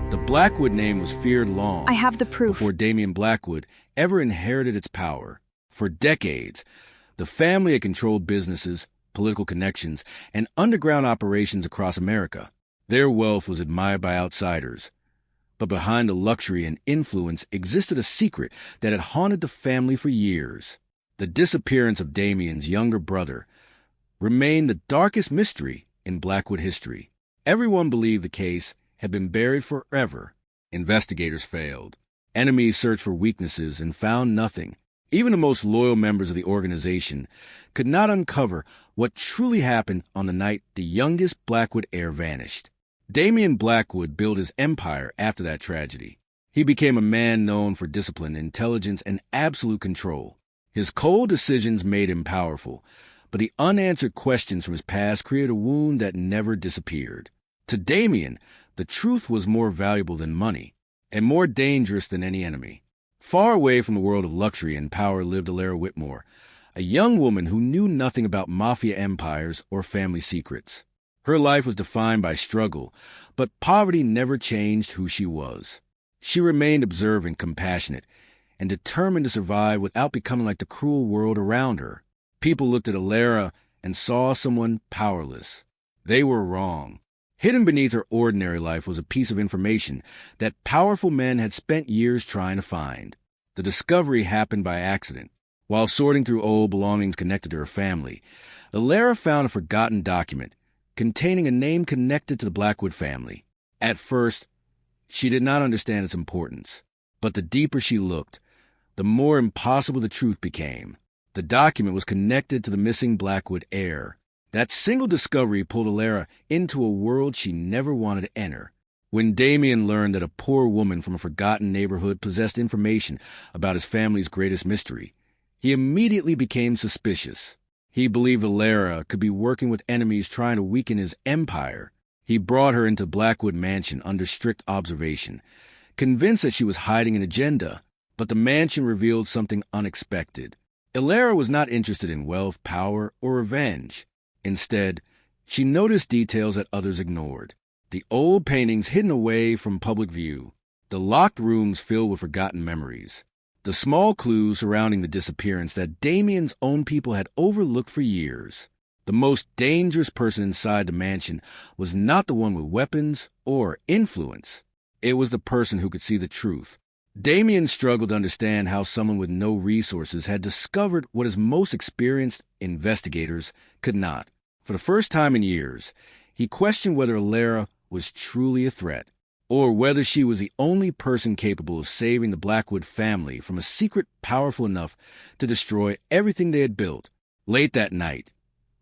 The Blackwood name was feared long I have the proof. before Damian Blackwood ever inherited its power. For decades, the family had controlled businesses, political connections, and underground operations across America. Their wealth was admired by outsiders. But behind the luxury and influence existed a secret that had haunted the family for years. The disappearance of Damian's younger brother remained the darkest mystery in Blackwood history. Everyone believed the case had been buried forever. Investigators failed. Enemies searched for weaknesses and found nothing. Even the most loyal members of the organization could not uncover what truly happened on the night the youngest Blackwood heir vanished. Damian Blackwood built his empire after that tragedy. He became a man known for discipline, intelligence, and absolute control. His cold decisions made him powerful, but the unanswered questions from his past created a wound that never disappeared. To Damian, the truth was more valuable than money, and more dangerous than any enemy. Far away from the world of luxury and power lived Alara Whitmore, a young woman who knew nothing about mafia empires or family secrets. Her life was defined by struggle, but poverty never changed who she was. She remained observant, compassionate, and determined to survive without becoming like the cruel world around her. People looked at Alara and saw someone powerless. They were wrong. Hidden beneath her ordinary life was a piece of information that powerful men had spent years trying to find. The discovery happened by accident. While sorting through old belongings connected to her family, Alara found a forgotten document containing a name connected to the Blackwood family. At first, she did not understand its importance, but the deeper she looked, the more impossible the truth became. The document was connected to the missing Blackwood heir. That single discovery pulled Alara into a world she never wanted to enter. When Damian learned that a poor woman from a forgotten neighborhood possessed information about his family's greatest mystery, he immediately became suspicious. He believed Alara could be working with enemies trying to weaken his empire. He brought her into Blackwood Mansion under strict observation, convinced that she was hiding an agenda, but the mansion revealed something unexpected. Alara was not interested in wealth, power, or revenge. Instead, she noticed details that others ignored. The old paintings hidden away from public view, the locked rooms filled with forgotten memories, the small clues surrounding the disappearance that Damian's own people had overlooked for years. The most dangerous person inside the mansion was not the one with weapons or influence. It was the person who could see the truth. Damian struggled to understand how someone with no resources had discovered what his most experienced investigators could not. For the first time in years, he questioned whether Alara was truly a threat, or whether she was the only person capable of saving the Blackwood family from a secret powerful enough to destroy everything they had built. Late that night,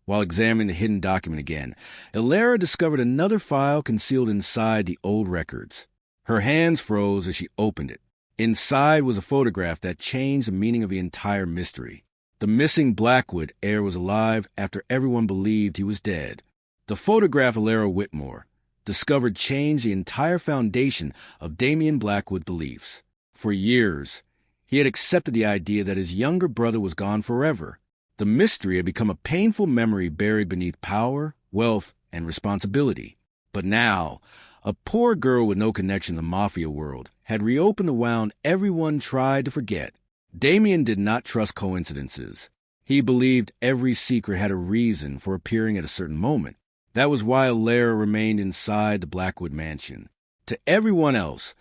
while examining the hidden document again, Alara discovered another file concealed inside the old records. Her hands froze as she opened it. Inside was a photograph that changed the meaning of the entire mystery. The missing Blackwood heir was alive after everyone believed he was dead. The photograph of Alara Whitmore, discovered, changed the entire foundation of Damian Blackwood's beliefs. For years, he had accepted the idea that his younger brother was gone forever. The mystery had become a painful memory buried beneath power, wealth, and responsibility. But now, a poor girl with no connection to the Mafia world had reopened the wound everyone tried to forget. Damian did not trust coincidences. He believed every secret had a reason for appearing at a certain moment. That was why Alara remained inside the Blackwood mansion. To everyone else,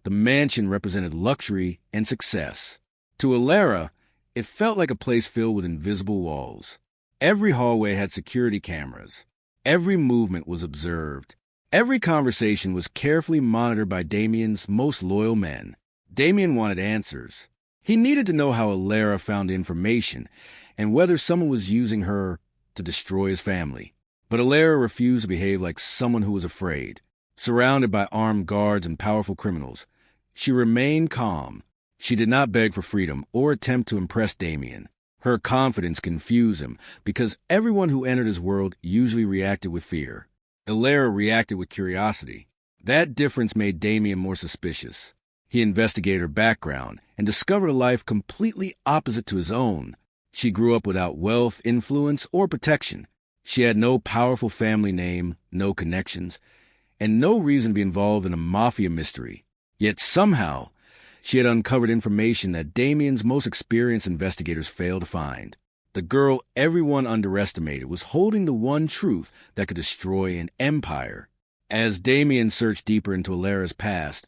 the mansion represented luxury and success. To Alara, it felt like a place filled with invisible walls. Every hallway had security cameras. Every movement was observed. Every conversation was carefully monitored by Damian's most loyal men. Damian wanted answers. He needed to know how Alara found information and whether someone was using her to destroy his family. But Alara refused to behave like someone who was afraid. Surrounded by armed guards and powerful criminals, she remained calm. She did not beg for freedom or attempt to impress Damian. Her confidence confused him because everyone who entered his world usually reacted with fear. Alara reacted with curiosity. That difference made Damian more suspicious. He investigated her background and discovered a life completely opposite to his own. She grew up without wealth, influence, or protection. She had no powerful family name, no connections, and no reason to be involved in a mafia mystery. Yet somehow, she had uncovered information that Damien's most experienced investigators failed to find. The girl everyone underestimated was holding the one truth that could destroy an empire. As Damien searched deeper into Alara's past,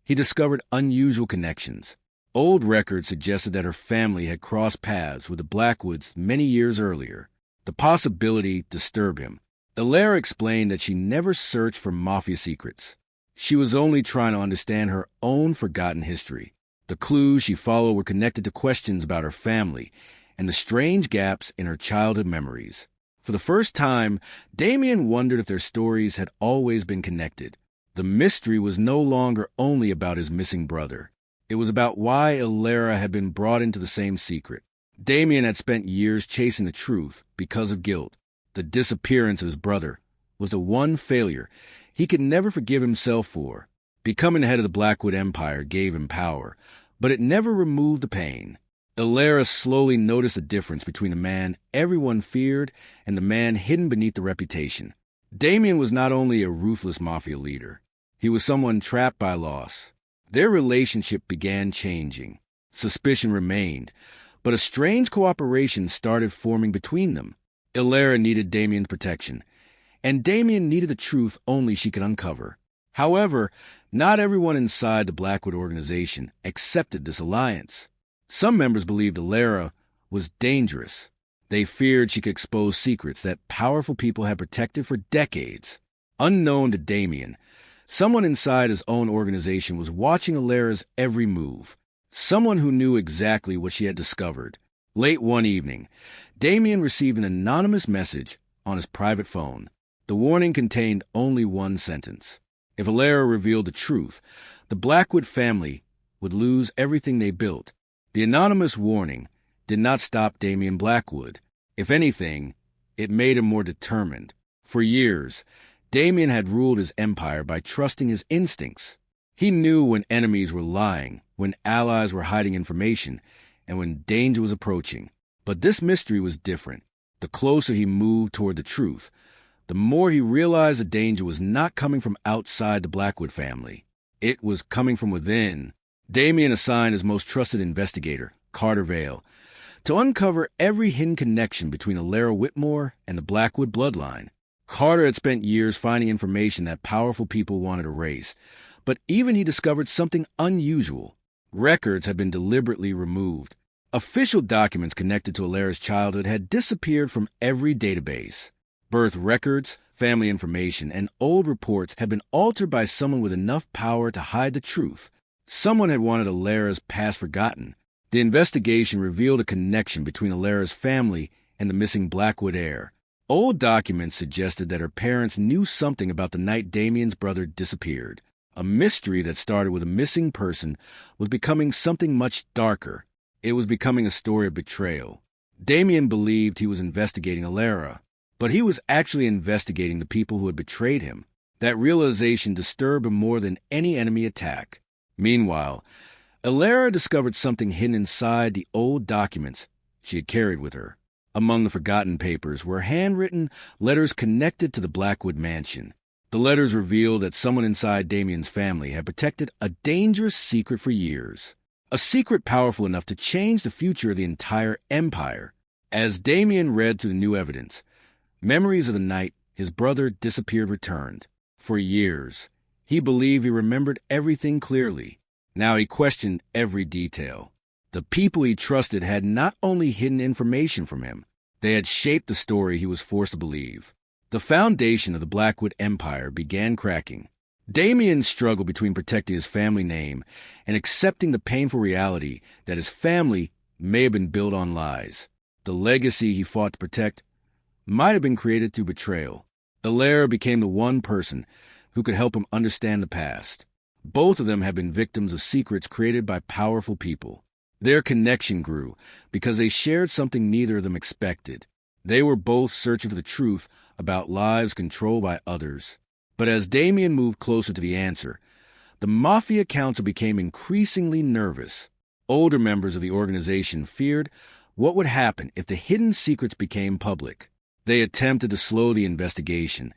he discovered unusual connections. Old records suggested that her family had crossed paths with the Blackwoods many years earlier. The possibility disturbed him. Alara explained that she never searched for mafia secrets. She was only trying to understand her own forgotten history. The clues she followed were connected to questions about her family and the strange gaps in her childhood memories. For the first time, Damien wondered if their stories had always been connected. The mystery was no longer only about his missing brother. It was about why Alara had been brought into the same secret. Damien had spent years chasing the truth because of guilt. The disappearance of his brother was the one failure he could never forgive himself for. Becoming the head of the Blackwood Empire gave him power, but it never removed the pain. Alara slowly noticed the difference between the man everyone feared and the man hidden beneath the reputation. Damien was not only a ruthless mafia leader, he was someone trapped by loss. Their relationship began changing. Suspicion remained, but a strange cooperation started forming between them. Alara needed Damien's protection, and Damien needed the truth only she could uncover. However, not everyone inside the Blackwood organization accepted this alliance. Some members believed Alara was dangerous. They feared she could expose secrets that powerful people had protected for decades. Unknown to Damien, someone inside his own organization was watching Alara's every move. Someone who knew exactly what she had discovered. Late one evening, Damien received an anonymous message on his private phone. The warning contained only one sentence. If Alara revealed the truth, the Blackwood family would lose everything they built. The anonymous warning did not stop Damien Blackwood. If anything, it made him more determined. For years, Damien had ruled his empire by trusting his instincts. He knew when enemies were lying, when allies were hiding information, and when danger was approaching. But this mystery was different. The closer he moved toward the truth, the more he realized the danger was not coming from outside the Blackwood family. It was coming from within. Damien assigned his most trusted investigator, Carter Vale, to uncover every hidden connection between Alara Whitmore and the Blackwood bloodline. Carter had spent years finding information that powerful people wanted erased, but even he discovered something unusual. Records had been deliberately removed. Official documents connected to Alara's childhood had disappeared from every database. Birth records, family information, and old reports had been altered by someone with enough power to hide the truth. Someone had wanted Alara's past forgotten. The investigation revealed a connection between Alara's family and the missing Blackwood heir. Old documents suggested that her parents knew something about the night Damien's brother disappeared. A mystery that started with a missing person was becoming something much darker. It was becoming a story of betrayal. Damien believed he was investigating Alara, but he was actually investigating the people who had betrayed him. That realization disturbed him more than any enemy attack. Meanwhile, Alara discovered something hidden inside the old documents she had carried with her. Among the forgotten papers were handwritten letters connected to the Blackwood mansion. The letters revealed that someone inside Damien's family had protected a dangerous secret for years. A secret powerful enough to change the future of the entire empire. As Damien read through the new evidence, memories of the night his brother disappeared returned. For years, he believed he remembered everything clearly. Now he questioned every detail. The people he trusted had not only hidden information from him, they had shaped the story he was forced to believe. The foundation of the Blackwood Empire began cracking. Damien struggled between protecting his family name and accepting the painful reality that his family may have been built on lies. The legacy he fought to protect might have been created through betrayal. Alara became the one person who could help him understand the past. Both of them had been victims of secrets created by powerful people. Their connection grew because they shared something neither of them expected. They were both searching for the truth about lives controlled by others. But as Damien moved closer to the answer, the Mafia Council became increasingly nervous. Older members of the organization feared what would happen if the hidden secrets became public. They attempted to slow the investigation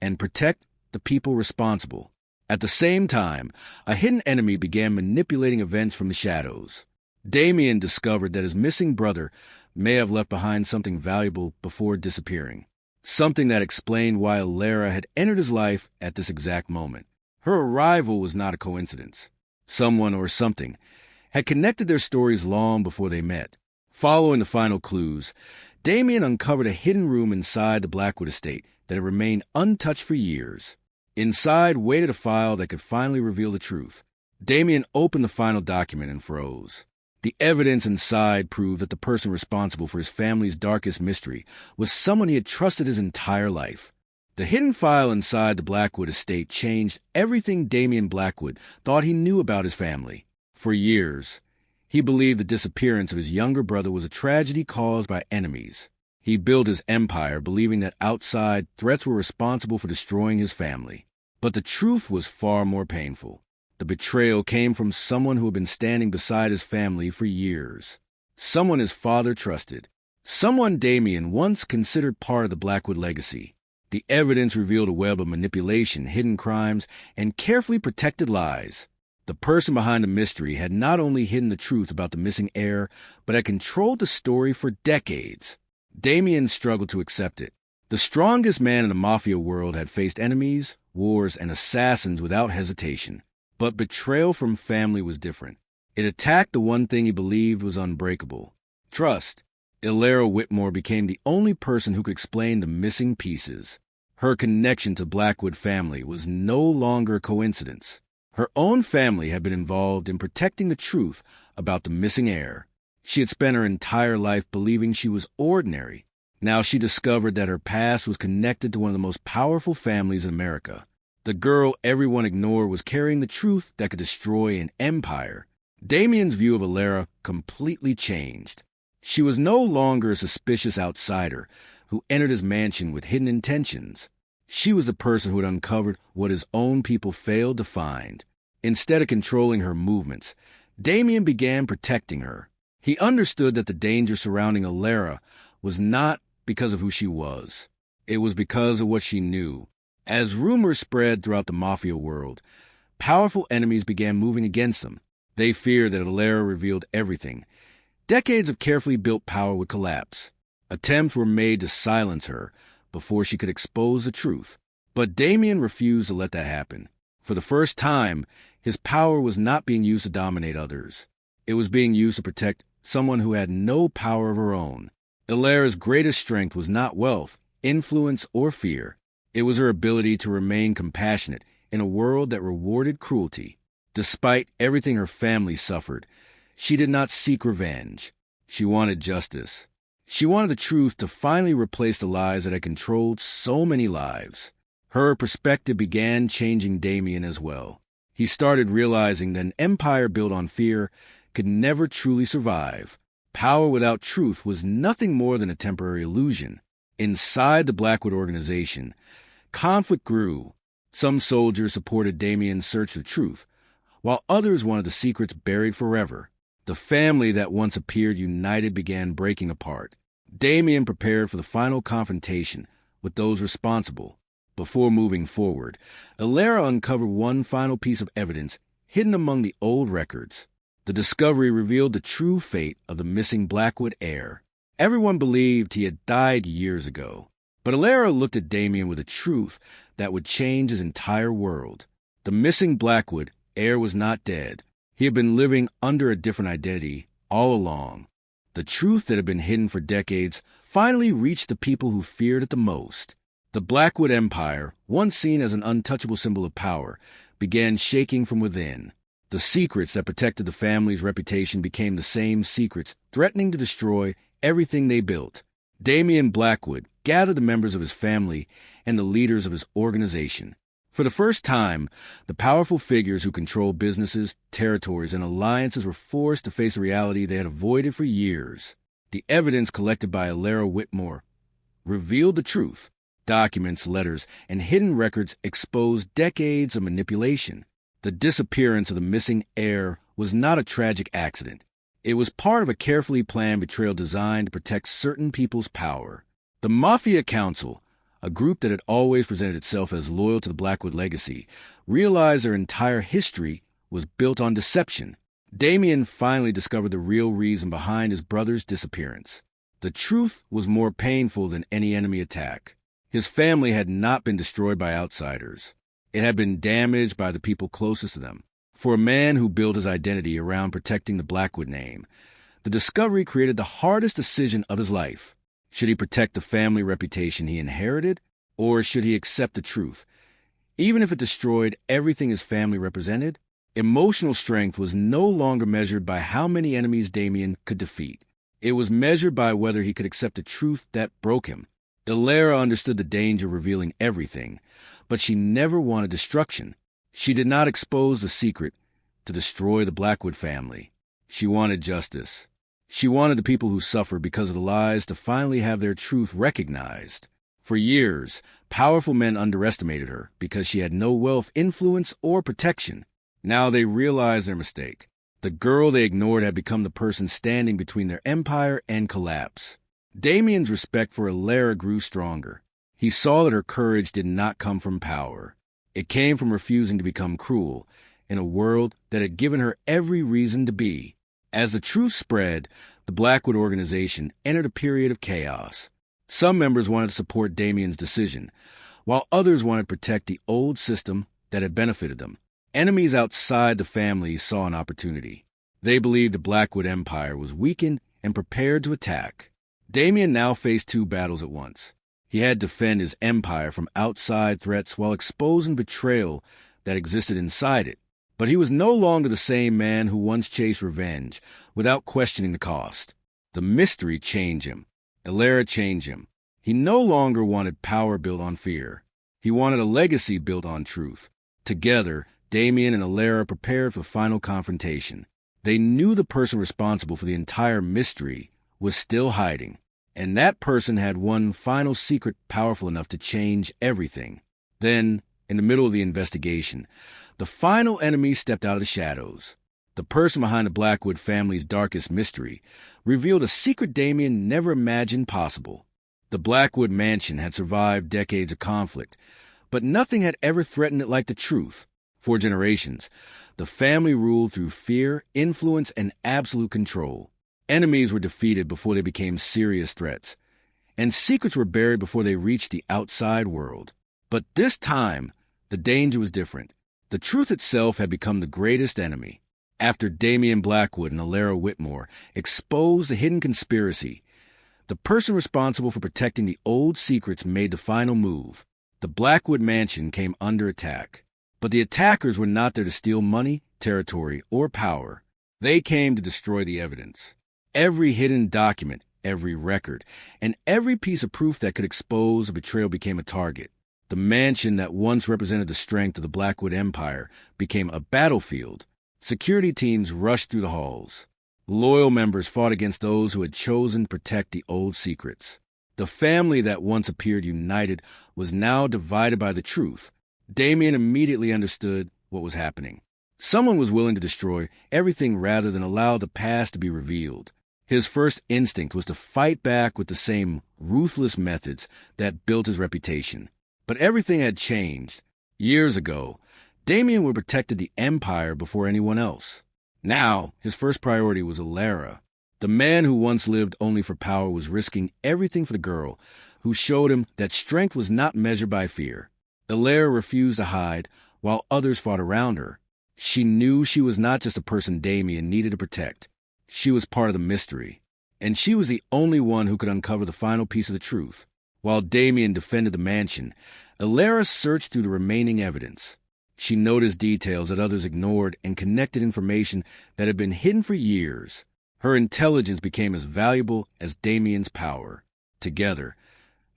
and protect the people responsible. At the same time, a hidden enemy began manipulating events from the shadows. Damien discovered that his missing brother may have left behind something valuable before disappearing. Something that explained why Alara had entered his life at this exact moment. Her arrival was not a coincidence. Someone or something had connected their stories long before they met. Following the final clues, Damien uncovered a hidden room inside the Blackwood estate that had remained untouched for years. Inside waited a file that could finally reveal the truth. Damien opened the final document and froze. The evidence inside proved that the person responsible for his family's darkest mystery was someone he had trusted his entire life. The hidden file inside the Blackwood estate changed everything Damien Blackwood thought he knew about his family. For years, he believed the disappearance of his younger brother was a tragedy caused by enemies. He built his empire believing that outside threats were responsible for destroying his family. But the truth was far more painful. The betrayal came from someone who had been standing beside his family for years. Someone his father trusted. Someone Damien once considered part of the Blackwood legacy. The evidence revealed a web of manipulation, hidden crimes, and carefully protected lies. The person behind the mystery had not only hidden the truth about the missing heir, but had controlled the story for decades. Damien struggled to accept it. The strongest man in the Mafia world had faced enemies, wars, and assassins without hesitation. But betrayal from family was different. It attacked the one thing he believed was unbreakable: trust. Alara Whitmore became the only person who could explain the missing pieces. Her connection to Blackwood family was no longer a coincidence. Her own family had been involved in protecting the truth about the missing heir. She had spent her entire life believing she was ordinary. Now she discovered that her past was connected to one of the most powerful families in America. The girl everyone ignored was carrying the truth that could destroy an empire. Damien's view of Alara completely changed. She was no longer a suspicious outsider who entered his mansion with hidden intentions. She was the person who had uncovered what his own people failed to find. Instead of controlling her movements, Damien began protecting her. He understood that the danger surrounding Alara was not because of who she was. It was because of what she knew. As rumors spread throughout the Mafia world, powerful enemies began moving against them. They feared that Alara revealed everything. Decades of carefully built power would collapse. Attempts were made to silence her before she could expose the truth. But Damien refused to let that happen. For the first time, his power was not being used to dominate others. It was being used to protect someone who had no power of her own. Alara's greatest strength was not wealth, influence, or fear. It was her ability to remain compassionate in a world that rewarded cruelty. Despite everything her family suffered, she did not seek revenge. She wanted justice. She wanted the truth to finally replace the lies that had controlled so many lives. Her perspective began changing Damien as well. He started realizing that an empire built on fear could never truly survive. Power without truth was nothing more than a temporary illusion. Inside the Blackwood organization, conflict grew. Some soldiers supported Damien's search for truth, while others wanted the secrets buried forever. The family that once appeared united began breaking apart. Damien prepared for the final confrontation with those responsible. Before moving forward, Alara uncovered one final piece of evidence hidden among the old records. The discovery revealed the true fate of the missing Blackwood heir. Everyone believed he had died years ago, but Alara looked at Damien with a truth that would change his entire world. The missing Blackwood heir was not dead. He had been living under a different identity all along. The truth that had been hidden for decades finally reached the people who feared it the most. The Blackwood Empire, once seen as an untouchable symbol of power, began shaking from within. The secrets that protected the family's reputation became the same secrets threatening to destroy everything they built. Damien Blackwood gathered the members of his family and the leaders of his organization. For the first time, the powerful figures who controlled businesses, territories, and alliances were forced to face a reality they had avoided for years. The evidence collected by Alara Whitmore revealed the truth. Documents, letters, and hidden records exposed decades of manipulation. The disappearance of the missing heir was not a tragic accident. It was part of a carefully planned betrayal designed to protect certain people's power. The Mafia Council, a group that had always presented itself as loyal to the Blackwood legacy, realized their entire history was built on deception. Damien finally discovered the real reason behind his brother's disappearance. The truth was more painful than any enemy attack. His family had not been destroyed by outsiders. It had been damaged by the people closest to them. For a man who built his identity around protecting the Blackwood name, the discovery created the hardest decision of his life. Should he protect the family reputation he inherited, or should he accept the truth? Even if it destroyed everything his family represented, emotional strength was no longer measured by how many enemies Damien could defeat. It was measured by whether he could accept the truth that broke him. Ilera understood the danger of revealing everything, but she never wanted destruction. She did not expose the secret to destroy the Blackwood family. She wanted justice. She wanted the people who suffered because of the lies to finally have their truth recognized. For years, powerful men underestimated her because she had no wealth, influence, or protection. Now they realized their mistake. The girl they ignored had become the person standing between their empire and collapse. Damien's respect for Ilera grew stronger. He saw that her courage did not come from power. It came from refusing to become cruel in a world that had given her every reason to be. As the truth spread, the Blackwood organization entered a period of chaos. Some members wanted to support Damien's decision, while others wanted to protect the old system that had benefited them. Enemies outside the family saw an opportunity. They believed the Blackwood Empire was weakened and prepared to attack. Damien now faced two battles at once. He had to defend his empire from outside threats while exposing betrayal that existed inside it. But he was no longer the same man who once chased revenge without questioning the cost. The mystery changed him. Ilera changed him. He no longer wanted power built on fear. He wanted a legacy built on truth. Together, Damien and Ilera prepared for final confrontation. They knew the person responsible for the entire mystery was still hiding, and that person had one final secret powerful enough to change everything. Then, in the middle of the investigation, the final enemy stepped out of the shadows. The person behind the Blackwood family's darkest mystery revealed a secret Damien never imagined possible. The Blackwood mansion had survived decades of conflict, but nothing had ever threatened it like the truth. For generations, the family ruled through fear, influence, and absolute control. Enemies were defeated before they became serious threats, and secrets were buried before they reached the outside world. But this time, the danger was different. The truth itself had become the greatest enemy. After Damien Blackwood and Ilera Whitmore exposed the hidden conspiracy, the person responsible for protecting the old secrets made the final move. The Blackwood mansion came under attack. But the attackers were not there to steal money, territory, or power. They came to destroy the evidence. Every hidden document, every record, and every piece of proof that could expose a betrayal became a target. The mansion that once represented the strength of the Blackwood Empire became a battlefield. Security teams rushed through the halls. Loyal members fought against those who had chosen to protect the old secrets. The family that once appeared united was now divided by the truth. Damien immediately understood what was happening. Someone was willing to destroy everything rather than allow the past to be revealed. His first instinct was to fight back with the same ruthless methods that built his reputation. But everything had changed. Years ago, Damien would have protected the Empire before anyone else. Now, his first priority was Ilera. The man who once lived only for power was risking everything for the girl, who showed him that strength was not measured by fear. Ilera refused to hide, while others fought around her. She knew she was not just a person Damien needed to protect. She was part of the mystery, and she was the only one who could uncover the final piece of the truth. While Damien defended the mansion, Ilera searched through the remaining evidence. She noticed details that others ignored and connected information that had been hidden for years. Her intelligence became as valuable as Damien's power. Together,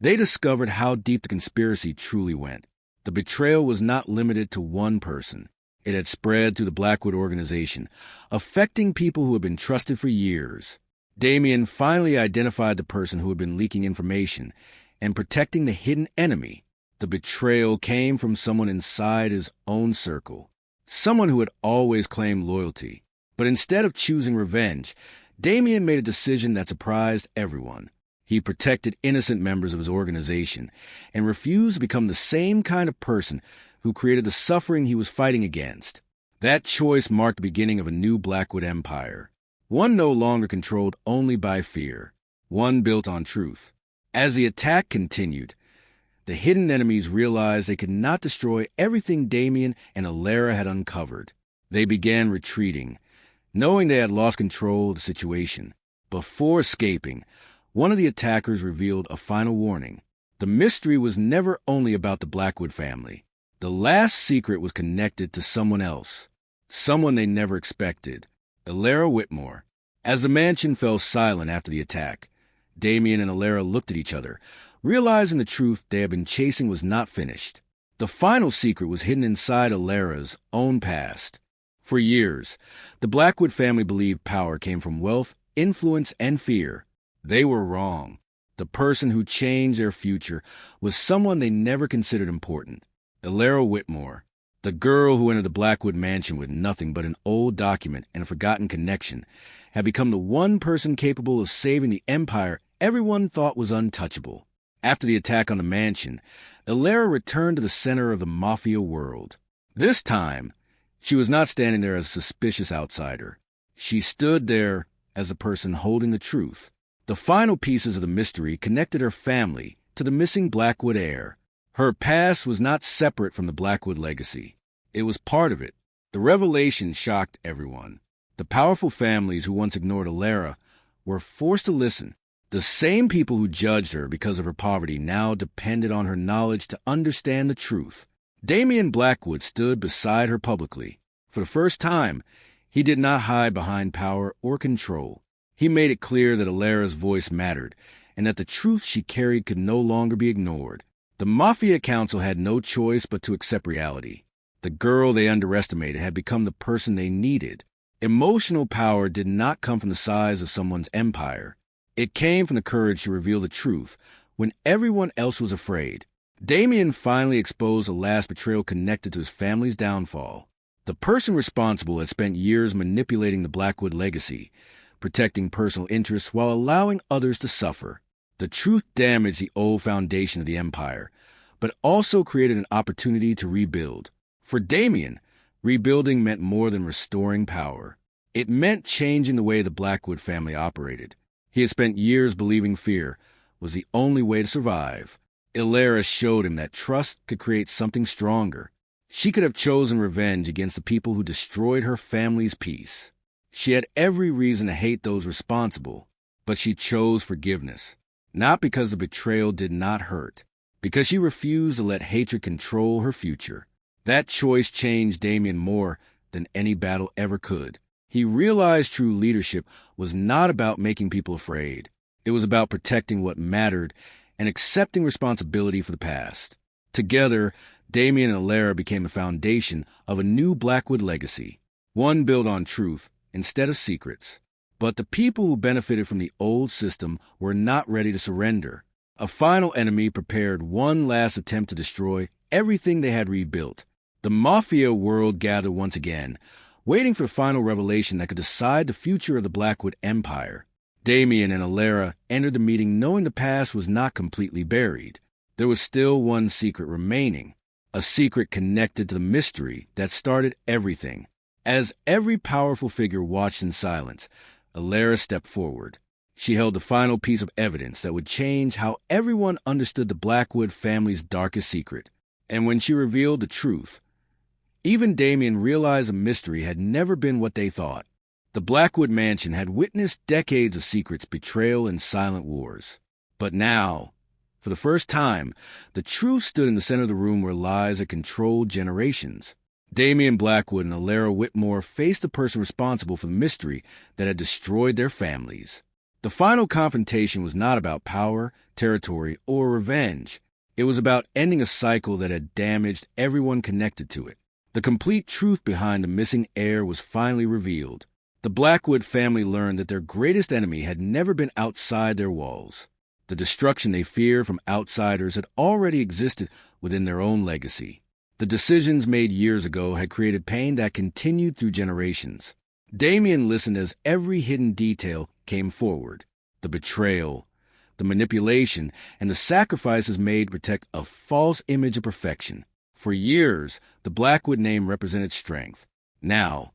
they discovered how deep the conspiracy truly went. The betrayal was not limited to one person. It had spread through the Blackwood organization, affecting people who had been trusted for years. Damien finally identified the person who had been leaking information and protecting the hidden enemy. The betrayal came from someone inside his own circle, someone who had always claimed loyalty. But instead of choosing revenge, Damien made a decision that surprised everyone. He protected innocent members of his organization and refused to become the same kind of person who created the suffering he was fighting against. That choice marked the beginning of a new Blackwood empire, one no longer controlled only by fear, one built on truth. As the attack continued, the hidden enemies realized they could not destroy everything Damien and Alara had uncovered. They began retreating, knowing they had lost control of the situation. Before escaping, one of the attackers revealed a final warning. The mystery was never only about the Blackwood family. The last secret was connected to someone else, someone they never expected, Alara Whitmore. As the mansion fell silent after the attack, Damien and Alara looked at each other, realizing the truth they had been chasing was not finished. The final secret was hidden inside Alara's own past. For years, the Blackwood family believed power came from wealth, influence, and fear. They were wrong. The person who changed their future was someone they never considered important, Alara Whitmore. The girl who entered the Blackwood mansion with nothing but an old document and a forgotten connection had become the one person capable of saving the empire everyone thought was untouchable. After the attack on the mansion, Alara returned to the center of the Mafia world. This time, she was not standing there as a suspicious outsider. She stood there as a person holding the truth. The final pieces of the mystery connected her family to the missing Blackwood heir. Her past was not separate from the Blackwood legacy. It was part of it. The revelation shocked everyone. The powerful families who once ignored Alara were forced to listen. The same people who judged her because of her poverty now depended on her knowledge to understand the truth. Damien Blackwood stood beside her publicly. For the first time, he did not hide behind power or control. He made it clear that Alara's voice mattered, and that the truth she carried could no longer be ignored. The Mafia Council had no choice but to accept reality. The girl they underestimated had become the person they needed. Emotional power did not come from the size of someone's empire. It came from the courage to reveal the truth when everyone else was afraid. Damien finally exposed the last betrayal connected to his family's downfall. The person responsible had spent years manipulating the Blackwood legacy, protecting personal interests while allowing others to suffer. The truth damaged the old foundation of the empire, but also created an opportunity to rebuild. For Damien, rebuilding meant more than restoring power. It meant changing the way the Blackwood family operated. He had spent years believing fear was the only way to survive. Alara showed him that trust could create something stronger. She could have chosen revenge against the people who destroyed her family's peace. She had every reason to hate those responsible, but she chose forgiveness, not because the betrayal did not hurt, because she refused to let hatred control her future. That choice changed Damien more than any battle ever could. He realized true leadership was not about making people afraid. It was about protecting what mattered and accepting responsibility for the past. Together, Damien and Alara became the foundation of a new Blackwood legacy, one built on truth instead of secrets. But the people who benefited from the old system were not ready to surrender. A final enemy prepared one last attempt to destroy everything they had rebuilt. The Mafia world gathered once again, waiting for the final revelation that could decide the future of the Blackwood Empire. Damien and Alara entered the meeting knowing the past was not completely buried. There was still one secret remaining, a secret connected to the mystery that started everything. As every powerful figure watched in silence, Alara stepped forward. She held the final piece of evidence that would change how everyone understood the Blackwood family's darkest secret. And when she revealed the truth, even Damien realized the mystery had never been what they thought. The Blackwood mansion had witnessed decades of secrets, betrayal, and silent wars. But now, for the first time, the truth stood in the center of the room where lies had controlled generations. Damien Blackwood and Alara Whitmore faced the person responsible for the mystery that had destroyed their families. The final confrontation was not about power, territory, or revenge. It was about ending a cycle that had damaged everyone connected to it. The complete truth behind the missing heir was finally revealed. The Blackwood family learned that their greatest enemy had never been outside their walls. The destruction they feared from outsiders had already existed within their own legacy. The decisions made years ago had created pain that continued through generations. Damien listened as every hidden detail came forward. The betrayal, the manipulation, and the sacrifices made to protect a false image of perfection. For years, the Blackwood name represented strength. Now,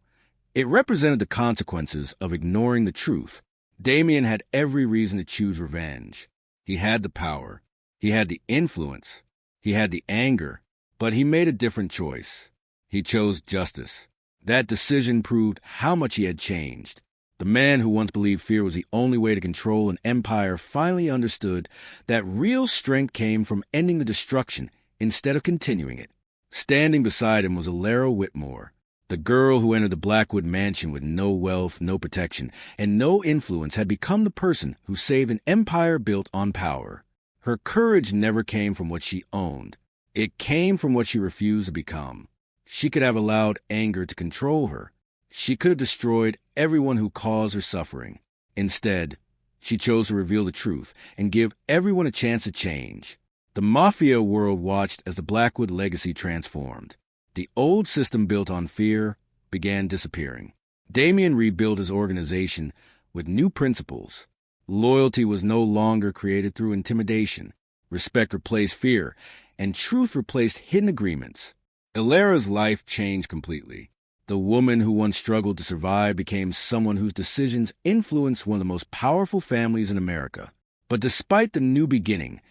it represented the consequences of ignoring the truth. Damien had every reason to choose revenge. He had the power. He had the influence. He had the anger. But he made a different choice. He chose justice. That decision proved how much he had changed. The man who once believed fear was the only way to control an empire finally understood that real strength came from ending the destruction instead of continuing it. Standing beside him was Alara Whitmore, the girl who entered the Blackwood mansion with no wealth, no protection, and no influence had become the person who saved an empire built on power. Her courage never came from what she owned. It came from what she refused to become. She could have allowed anger to control her. She could have destroyed everyone who caused her suffering. Instead, she chose to reveal the truth and give everyone a chance to change. The Mafia world watched as the Blackwood legacy transformed. The old system built on fear began disappearing. Damien rebuilt his organization with new principles. Loyalty was no longer created through intimidation. Respect replaced fear, and truth replaced hidden agreements. Alara's life changed completely. The woman who once struggled to survive became someone whose decisions influenced one of the most powerful families in America. But despite the new beginning,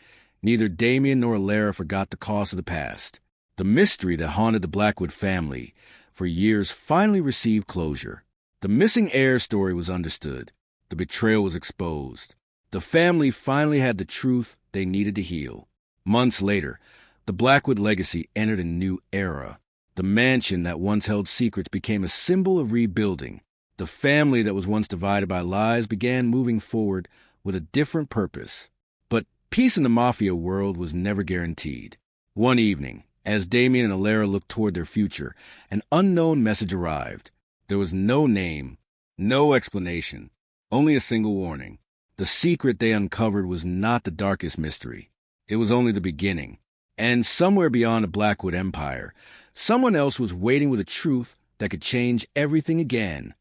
neither Damien nor Alara forgot the cost of the past. The mystery that haunted the Blackwood family for years finally received closure. The missing heir story was understood. The betrayal was exposed. The family finally had the truth they needed to heal. Months later, the Blackwood legacy entered a new era. The mansion that once held secrets became a symbol of rebuilding. The family that was once divided by lies began moving forward with a different purpose. But peace in the Mafia world was never guaranteed. One evening, as Damien and Alara looked toward their future, an unknown message arrived. There was no name, no explanation, only a single warning. The secret they uncovered was not the darkest mystery. It was only the beginning. And somewhere beyond the Blackwood Empire, someone else was waiting with a truth that could change everything again.